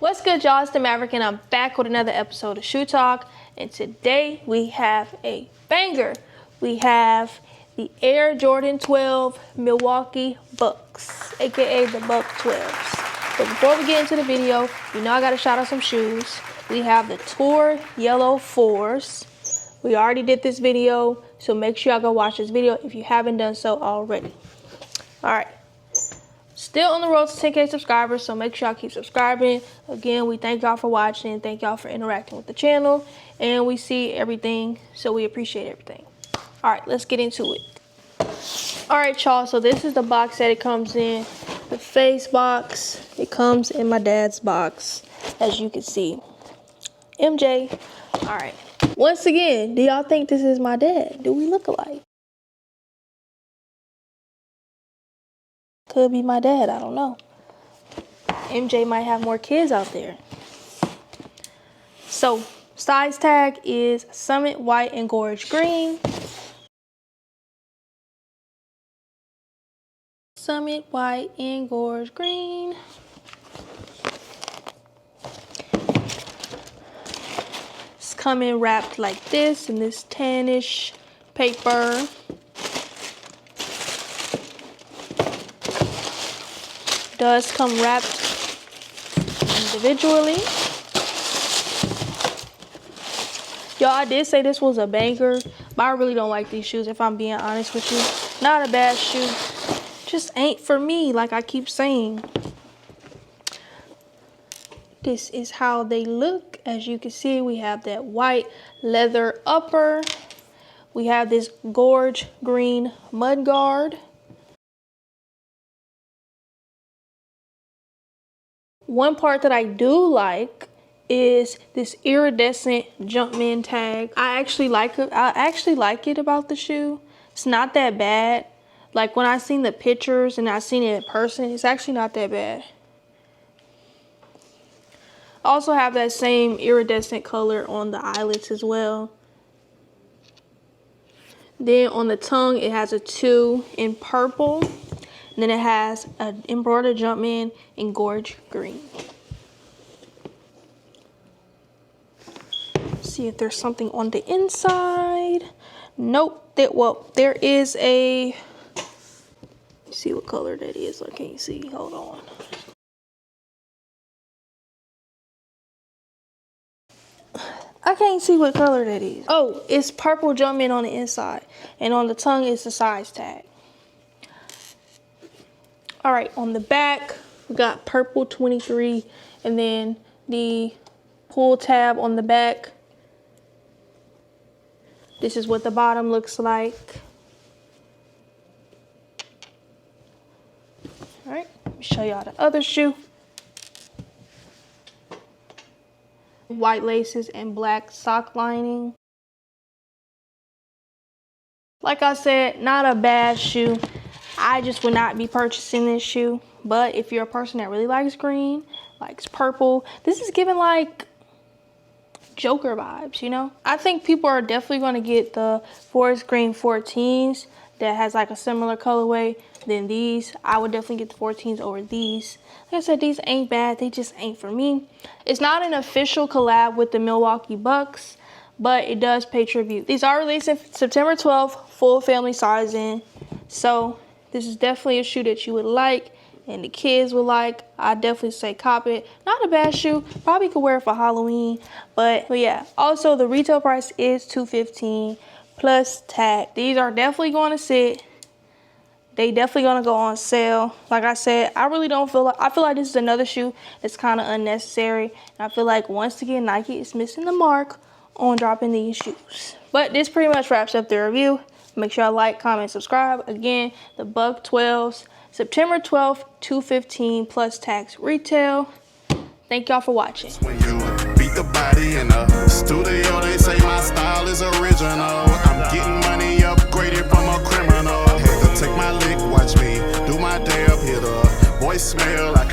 What's good, y'all? It's the Maverick, and I'm back with another episode of Shoe Talk. And today we have a banger. We have the Air Jordan 12 Milwaukee Bucks, aka the Buck 12s. But before we get into the video, you know I gotta shout out some shoes. We have the Tour Yellow 4s. We already did this video, so make sure y'all go watch this video if you haven't done so already. Alright. Still on the road to 10K subscribers, so make sure y'all keep subscribing. Again, we thank y'all for watching. Thank y'all for interacting with the channel. And we see everything, so we appreciate everything. All right, let's get into it. All right, y'all, so this is the box that it comes in. The face box. It comes in my dad's box, as you can see. MJ. All right. Once again, do y'all think this is my dad? Do we look alike? Could be my dad, I don't know. MJ might have more kids out there. So, size tag is Summit White and Gorge Green. Summit White and Gorge Green. It's coming wrapped like this in this tannish paper. Does come wrapped individually. Y'all, I did say this was a banger, but I really don't like these shoes, if I'm being honest with you. Not a bad shoe, just ain't for me, like I keep saying. This is how they look. As you can see, we have that white leather upper. We have this Gorge Green mud guard. One part that I do like is this iridescent Jumpman tag. I actually like it about the shoe. It's not that bad. Like when I seen the pictures and I seen it in person, it's actually not that bad. I also have that same iridescent color on the eyelets as well. Then on the tongue, it has a 2 in purple. And then it has an embroidered Jumpman in Gorge Green. See if there's something on the inside. Nope. There is a... Let's see what color that is. I can't see. Hold on. I can't see what color that is. Oh, it's purple Jumpman on the inside. And on the tongue is the size tag. All right, on the back, we got purple 23, and then the pull tab on the back. This is what the bottom looks like. All right, let me show y'all the other shoe. White laces and black sock lining. Like I said, not a bad shoe. I just would not be purchasing this shoe. But if you're a person that really likes green, likes purple, this is giving like Joker vibes, you know? I think people are definitely going to get the forest green 14s that has like a similar colorway than these. I would definitely get the 14s over these. Like I said, these ain't bad. They just ain't for me. It's not an official collab with the Milwaukee Bucks, but it does pay tribute. These are released in September 12th, full family sizing. So this is definitely a shoe that you would like and the kids would like. I definitely say cop it. Not a bad shoe. Probably could wear it for Halloween. But yeah. Also, the retail price is $215 plus tag. These are definitely going to sit. They definitely going to go on sale. Like I said, I really don't feel like... I feel like this is another shoe that's kind of unnecessary. And I feel like once again, Nike is missing the mark on dropping these shoes. But this pretty much wraps up the review. Make sure y'all like, comment, subscribe. Again, the Buck 12s, September 12th, $215 plus tax retail. Thank y'all for watching. When you beat the body in the studio, they say my style is original. I'm getting money upgraded from a criminal. Had to take my lick, watch me do my day up here. The voicemail like